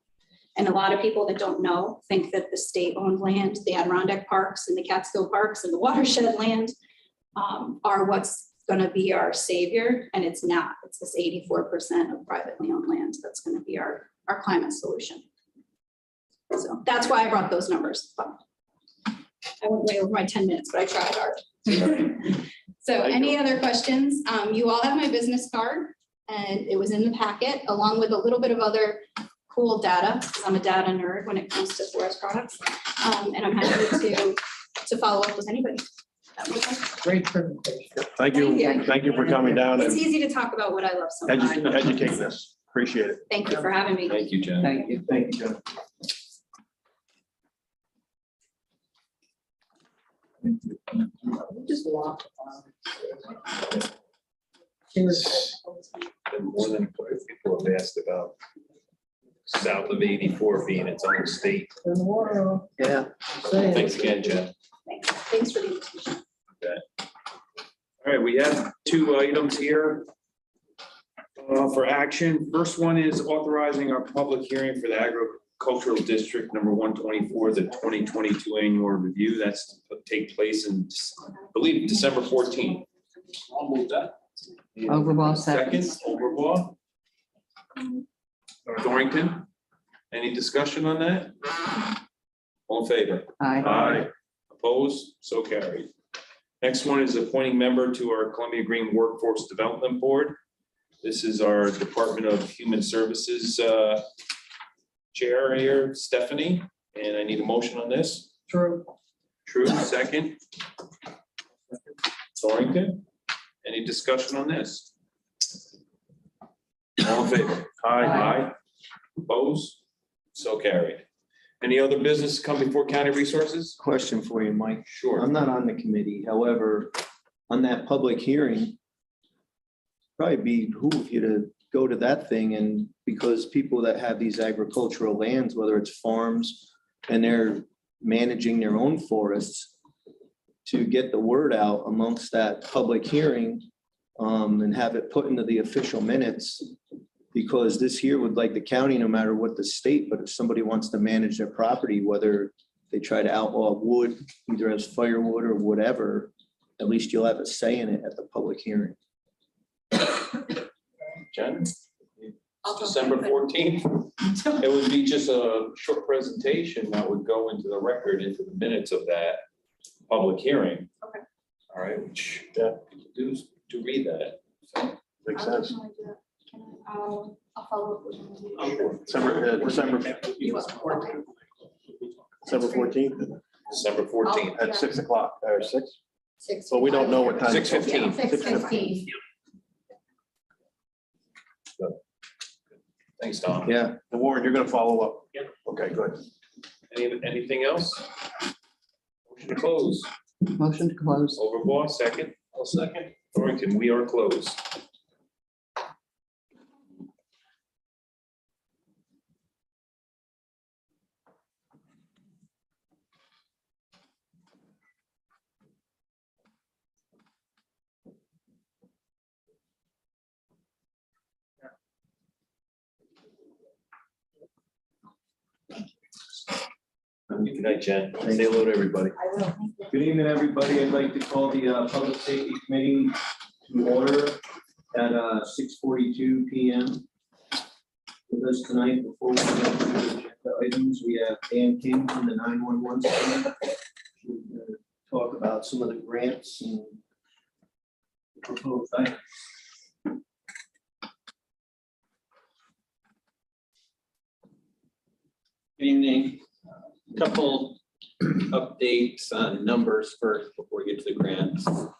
S8: And a lot of people that don't know think that the state-owned land, the Adirondack parks and the Catskill parks and the watershed land are what's going to be our savior, and it's not. It's this 84% of privately owned land that's going to be our climate solution. So that's why I brought those numbers. But I went way over my 10 minutes, but I tried hard. So any other questions? You all have my business card, and it was in the packet, along with a little bit of other cool data, because I'm a data nerd when it comes to forest products. And I'm happy to follow up with anybody.
S13: Great presentation.
S12: Thank you. Thank you for coming down
S8: It's
S12: and
S8: easy to talk about what I love so much.
S12: educating us. Appreciate it.
S8: Thank you for having me.
S3: Thank you, Jen.
S4: Thank you.
S12: Thank you, Jen.
S13: Just walk.
S3: And more than people have asked about south of 84 being its own state.
S13: Yeah.
S3: Thanks again, Jen.
S8: Thanks for the invitation.
S3: All right, we have 2 items here for action. First one is authorizing our public hearing for the agricultural district number 124, the 2022 annual review. That's to take place in, I believe, December 14th.
S9: I'll move that.
S4: Overbaugh seconds.
S3: Second, Overbaugh. Dorrington, any discussion on that? All in favor?
S4: Aye.
S3: Opposed? So carried. Next one is appointing member to our Columbia Green Workforce Development Board. This is our Department of Human Services chair here, Stephanie, and I need a motion on this.
S13: True.
S3: True, second. Dorrington, any discussion on this? All in favor? Aye. Opposed? So carried. Any other business come before County Resources?
S6: Question for you, Mike.
S3: Sure.
S6: I'm not on the committee. However, on that public hearing, probably behoove you to go to that thing, and because people that have these agricultural lands, whether it's farms and they're managing their own forests, to get the word out amongst that public hearing and have it put into the official minutes. Because this here would, like the county, no matter what the state, but if somebody wants to manage their property, whether they try to outlaw wood, either as firewood or whatever, at least you'll have a say in it at the public hearing.
S3: Jen? December 14th. It would be just a short presentation that would go into the record, into the minutes of that public hearing.
S8: Okay.
S3: All right, which do read that. So,
S12: Makes sense.
S8: I'll follow up with you.
S12: December 14th
S3: December 14th.
S12: at 6 o'clock or 6.
S1: 6.
S12: So we don't know what time.
S3: 6:15.
S1: 6:15.
S3: Thanks, Tom.
S6: Yeah.
S12: And Warren, you're gonna follow up?
S11: Yep.
S12: Okay, good.
S3: Anything else? Motion to close.
S4: Motion to close.
S3: Overbaugh, second. I'll second. Dorrington, we are closed. Good night, Jen. Say hello to everybody.
S1: I will.
S6: Good evening, everybody. I'd like to call the Public Safety Committee to order at 6:42 PM. With us tonight, before we get to the agenda items, we have Dan King from the 911 center. We're gonna talk about some of the grants and proposed items.
S14: Good evening. Couple updates on numbers first before we get to the grants. So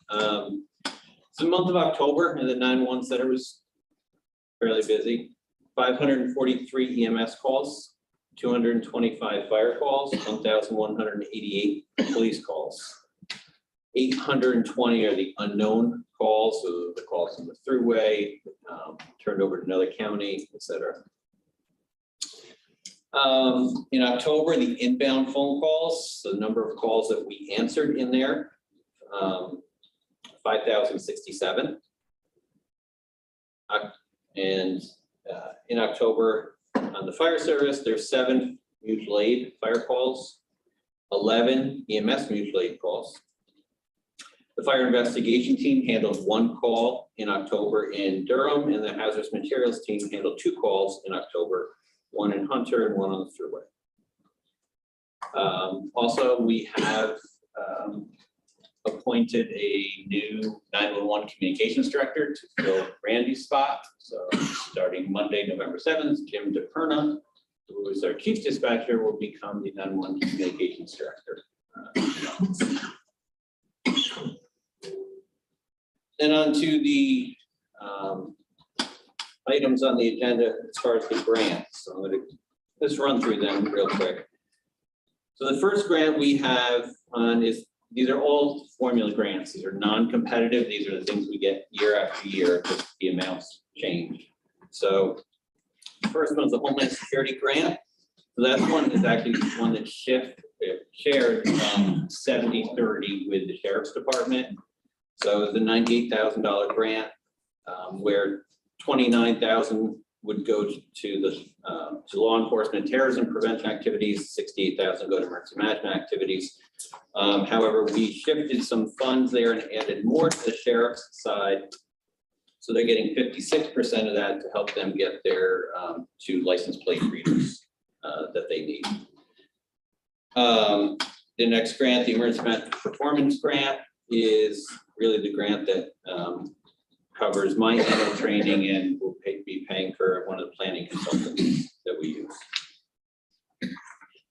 S14: the month of October and the 911 center was fairly busy. 543 EMS calls, 225 fire calls, 1,188 police calls. 820 are the unknown calls, so the calls on the throughway, turned over to another county, et cetera. In October, the inbound phone calls, the number of calls that we answered in there, 5,067. And in October, on the fire service, there's 7 mutual aid fire calls, 11 EMS mutual aid calls. The fire investigation team handled 1 call in October in Durham, and the hazardous materials team handled 2 calls in October, 1 in Hunter and 1 on the thruway. Also, we have appointed a new 911 communications director to fill Randy's spot. So starting Monday, November 7th, Jim DePerna, who is our chief dispatcher, will become the 911 communications director. Then on to the items on the agenda as far as the grants. So I'm going to just run through them real quick. So the first grant we have on is, these are all formula grants. These are non-competitive. These are the things we get year after year, just the amounts change. So the first one's the Homeland Security Grant. So that one is actually one that shared 70-30 with the Sheriff's Department. So the $98,000 grant, where $29,000 would go to the to law enforcement terrorism prevention activities, $68,000 go to emergency management activities. However, we shifted some funds there and added more to the sheriff's side. So they're getting 56% of that to help them get their 2 license plate readers that they need. The next grant, the Emergency Performance Grant, is really the grant that covers my annual training and will be paying for one of the planning consultants that we use.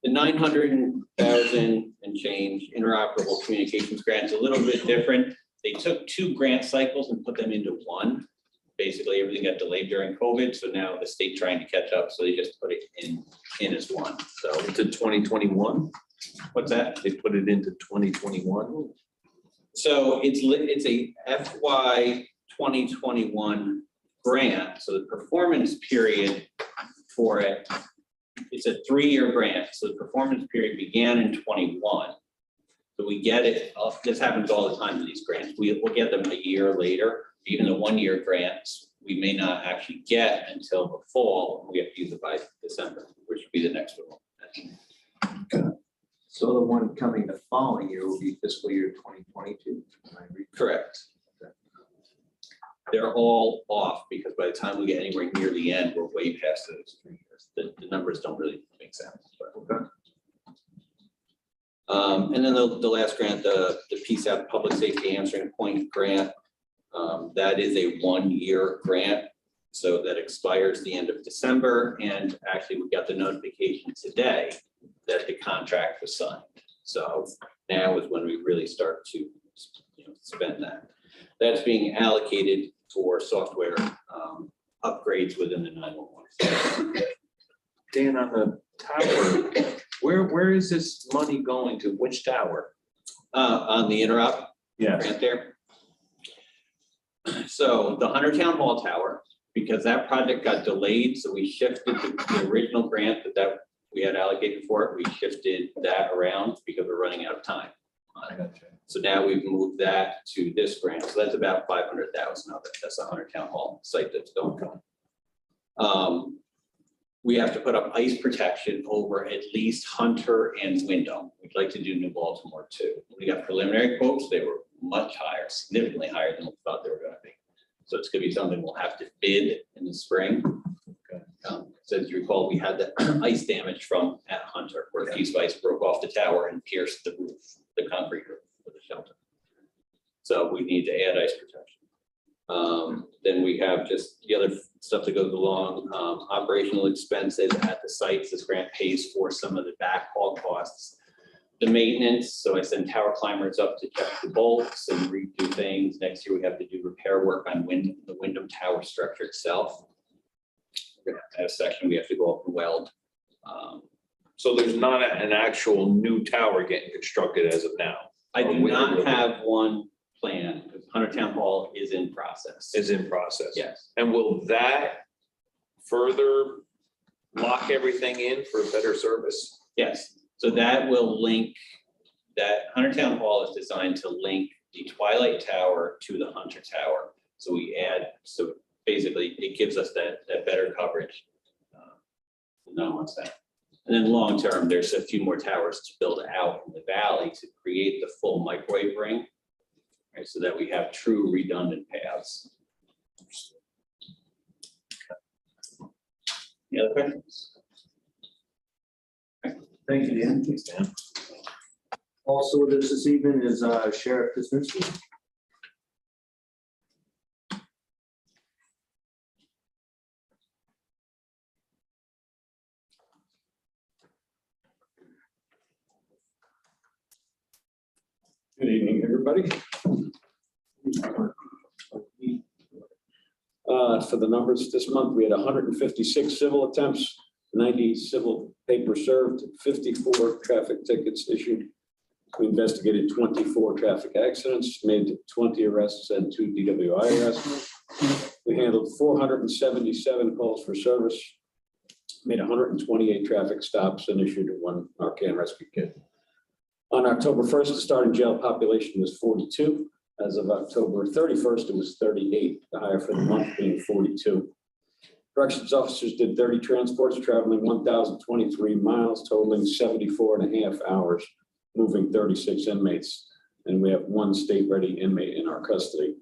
S14: The 900,000 and change interoperable communications grant is a little bit different. They took 2 grant cycles and put them into one. Basically, everything got delayed during COVID, so now the state trying to catch up, so they just put it in as one. So
S3: To 2021,
S14: what's that?
S3: they put it into 2021.
S14: So it's a FY 2021 grant, so the performance period for it, it's a 3-year grant, so the performance period began in 21. So we get it, this happens all the time in these grants, we'll get them a year later. Even the 1-year grants, we may not actually get until the fall, we have to use it by December, which would be the next one.
S6: So the one coming the following year will be fiscal year 2022.
S14: Correct. They're all off because by the time we get anywhere near the end, we're way past those 3 years. The numbers don't really make sense. But. And then the last grant, the PSAP Public Safety Answering Point Grant, that is a 1-year grant. So that expires the end of December. And actually we got the notification today that the contract was signed. So now is when we really start to spend that. That's being allocated for software upgrades within the 911.
S3: Dan, on the tower, where is this money going to? Which tower?
S14: On the interop
S3: Yeah.
S14: grant there. So the Hunter Town Hall Tower, because that project got delayed, so we shifted the original grant that we had allocated for it, we shifted that around because we're running out of time on it. So now we've moved that to this grant. So that's about 500,000 of it. That's the Hunter Town Hall site that's going on. We have to put up ice protection over at least Hunter and Wyndham. We'd like to do New Baltimore too. We got preliminary quotes. They were much higher, significantly higher than we thought they were going to be. So it's going to be something we'll have to bid in the spring. So as you recall, we had the ice damage from at Hunter, where a piece of ice broke off the tower and pierced the roof, the concrete roof of the shelter. So we need to add ice protection. Then we have just the other stuff that goes along, operational expenses at the sites. This grant pays for some of the backhaul costs. The maintenance, so I send tower climbers up to check the bolts and redo things. Next year we have to do repair work on the Wyndham Tower structure itself. We're gonna have a section we have to go up and weld.
S3: So there's not an actual new tower getting constructed as of now?
S14: I do not have one plan, because Hunter Town Hall is in process.
S3: Is in process?
S14: Yes.
S3: And will that further lock everything in for better service?
S14: Yes, so that will link, that Hunter Town Hall is designed to link the Twilight Tower to the Hunter Tower. So we add, so basically it gives us that better coverage. No, what's that? And then long term, there's a few more towers to build out in the valley to create the full microwave ring, right? So that we have true redundant paths. Any other questions?
S6: Thank you, Dan.
S3: Thanks, Dan.
S6: Also with us this evening is Sheriff Kuczynski.
S15: Good evening, everybody. For the numbers this month, we had 156 civil attempts, 90 civil papers served, 54 traffic tickets issued. We investigated 24 traffic accidents, made 20 arrests and 2 DWI arrests. We handled 477 calls for service, made 128 traffic stops, and issued 1 Narcan rescue kit. On October 1st, the starting jail population was 42. As of October 31st, it was 38, the higher for the month being 42. Corrections officers did 30 transports, traveling 1,023 miles, totaling 74 and a half hours, moving 36 inmates. And we have 1 state-ready inmate in our custody.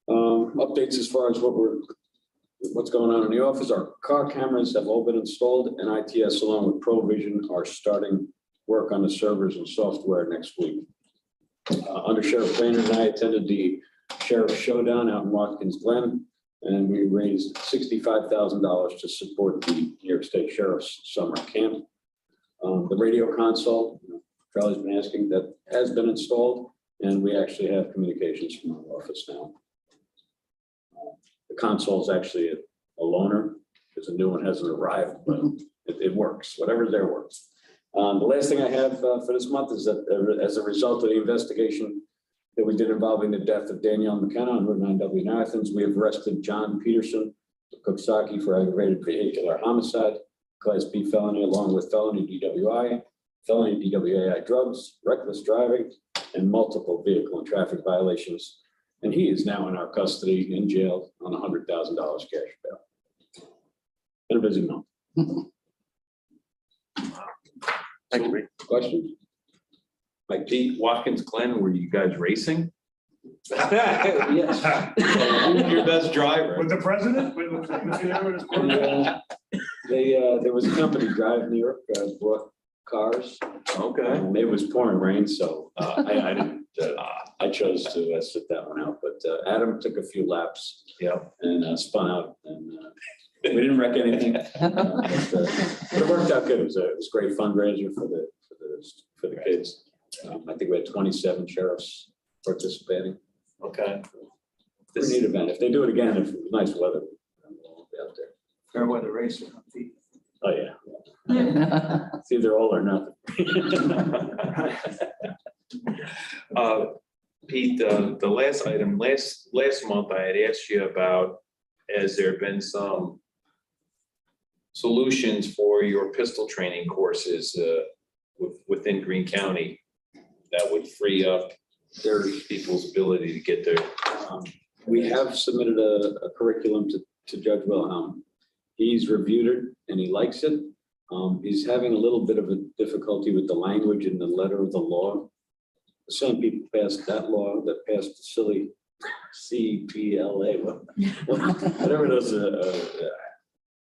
S15: Updates as far as what's going on in the office. Our car cameras have all been installed, and ITS along with ProVision are starting work on the servers and software next week. Under Sheriff Planner and I attended the Sheriff Showdown out in Watkins Glen, and we raised $65,000 to support the New York State Sheriff's Summer Camp. The radio console, Charlie's been asking, that has been installed, and we actually have communications from our office now. The console is actually a loaner, because a new one hasn't arrived, but it works. Whatever's there works. The last thing I have for this month is that as a result of the investigation that we did involving the death of Danielle McKenna on Route 9W in Athens, we have arrested John Peterson of Cooksaki for aggravated vehicular homicide, Class B felony, along with felony DWI, felony DWAI drugs, reckless driving, and multiple vehicle and traffic violations. And he is now in our custody in jail on $100,000 cash bail. Been a busy month.
S3: Thank you.
S15: Questions?
S3: Like Pete, Watkins Glen, were you guys racing?
S15: Yes.
S3: Who's your best driver?
S2: With the president?
S15: There was a company drive New York, brought cars.
S3: Okay.
S15: It was pouring rain, so I didn't, I chose to sit that one out, but Adam took a few laps.
S3: Yep.
S15: And spun out, and we didn't wreck anything. But it worked out good. It was a great fundraiser for the kids. I think we had 27 sheriffs participating.
S3: Okay.
S15: Pretty neat event. If they do it again, if it was nice weather, we'll be out there.
S10: Fair weather racer.
S15: Oh, yeah. It's either all or nothing.
S3: Pete, the last item, last month I had asked you about, has there been some solutions for your pistol training courses within Greene County that would free up their people's ability to get there?
S15: We have submitted a curriculum to Judge Wilhelm. He's reviewed it and he likes it. He's having a little bit of a difficulty with the language in the letter of the law. The same people passed that law that passed the silly CPLA, whatever those,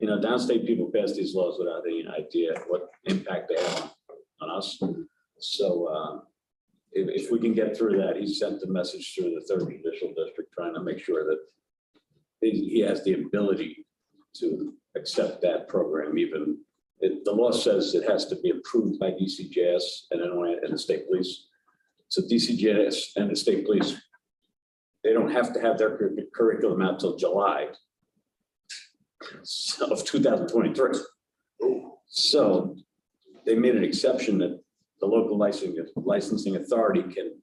S15: downstate people pass these laws without any idea what impact they have on us. So if we can get through that, he sent the message through the 3rd Judicial District trying to make sure that he has the ability to accept that program. Even the law says it has to be approved by DCJS and the state police. So DCJS and the state police, they don't have to have their curriculum out till July of 2023. So they made an exception that the local licensing authority can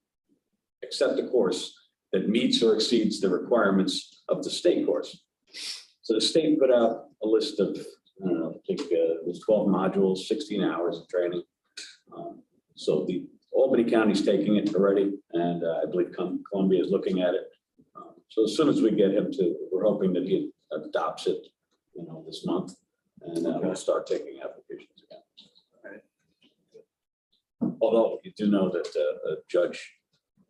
S15: accept a course that meets or exceeds the requirements of the state course. So the state put out a list of, I don't know, I think it was 12 modules, 16 hours of training. So the Albany County's taking it already, and I believe Columbia is looking at it. So as soon as we get him to, we're hoping that he adopts it, this month, and we'll start taking applications again. Although you do know that a judge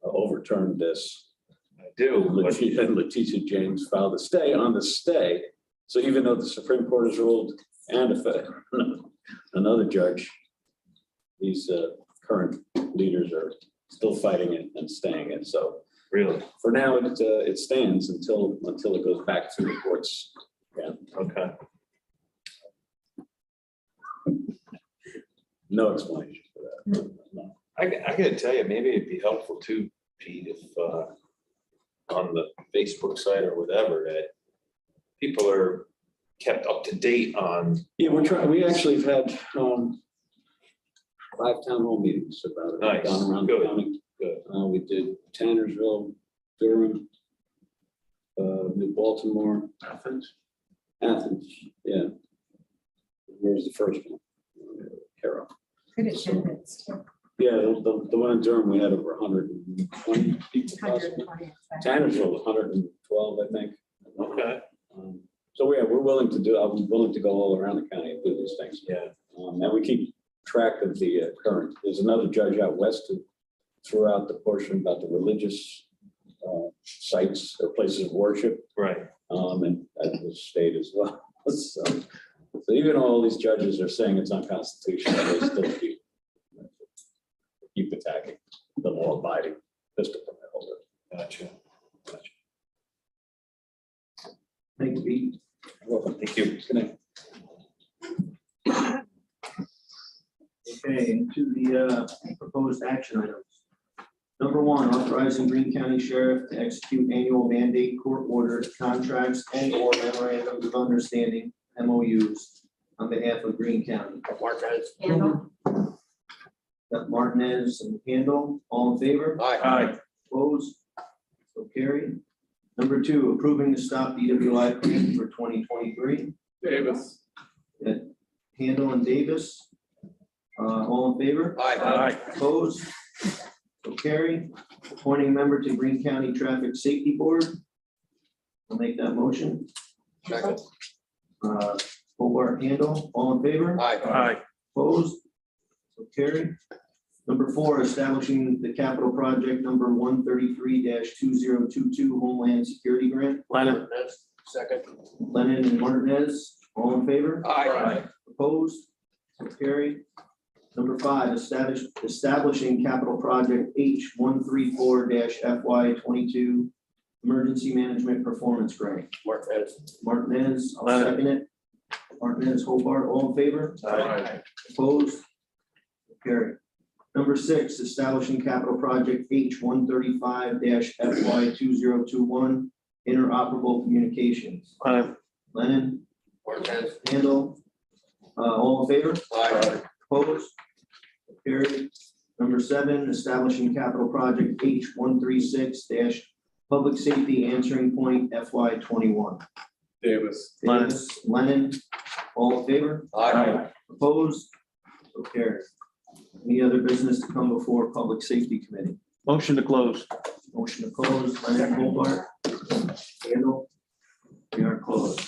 S15: overturned this.
S3: I do.
S15: And Letitia James filed a stay on the stay. So even though the Supreme Court has ruled and another judge, these current leaders are still fighting it and staying it. So
S3: really,
S15: for now, it stands until it goes back to the courts. Yeah.
S3: Okay.
S15: No explanation for that. No.
S3: I gotta tell you, maybe it'd be helpful too, Pete, if on the Facebook site or whatever, that people are kept up to date on.
S15: Yeah, we're trying. We actually have had 5 town hall meetings about it.
S3: Nice.
S15: Down around
S3: Good.
S15: the county.
S3: Good.
S15: We did Tannersville, Durham, New Baltimore, Athens, yeah. Where's the first one? Carroll.
S1: Good attendance.
S15: Yeah, the one in Durham, we had over 120 people. possibly.
S1: 120.
S15: Tannersville was 112, I think.
S3: Okay.
S15: So yeah, we're willing to do, I'm willing to go all around the county and do these things.
S3: Yeah.
S15: And we keep track of the current. There's another judge out west who threw out the portion about the religious sites or places of worship.
S3: Right.
S15: And that was state as well. So even all these judges are saying it's unconstitutional, they still keep the law abiding Mr. permit holder.
S3: Gotcha.
S6: Thank you, Pete.
S15: Welcome.
S3: Thank you.
S15: Good night.
S6: Okay, into the proposed action items. Number one, authorizing Greene County Sheriff to execute annual mandate court orders, contracts, and/or memorandums of understanding, MOUs, on behalf of Greene County. Martinez.
S1: Handle.
S6: Got Martinez and Handel, all in favor?
S12: Aye.
S6: Opposed? So carried. Number two, approving the stop DWI plan for 2023.
S9: Davis.
S6: Got Handel and Davis. All in favor?
S12: Aye.
S6: Opposed? So carried. Appointing member to Greene County Traffic Safety Board. I'll make that motion.
S3: Second.
S6: Hobart, Handel, all in favor?
S12: Aye.
S6: Opposed? So carried. Number four, establishing the capital project number 133-2022 Homeland Security Grant.
S12: Lennon.
S6: Second. Lennon and Martinez, all in favor?
S12: Aye.
S6: Opposed? So carried. Number five, establishing capital project H134-FY22 Emergency Management Performance Grant. Martinez, I'll
S12: Lennon.
S6: second it. Martinez, Hobart, all in favor?
S12: Aye.
S6: Opposed? Carried. Number six, establishing capital project H135-FY2021 interoperable communications.
S12: Aye.
S6: Lennon. Martinez. Handel. All in favor?
S3: Aye.
S6: Opposed? Carried. Number seven, establishing capital project H136- Public Safety Answering Point FY21.
S9: Davis.
S12: Lennon.
S6: Lennon, all in favor?
S3: Aye.
S6: Opposed? So carried. Any other business to come before Public Safety Committee?
S12: Motion to close.
S6: Motion to close, Lennon, Hobart. Handel. We are closed.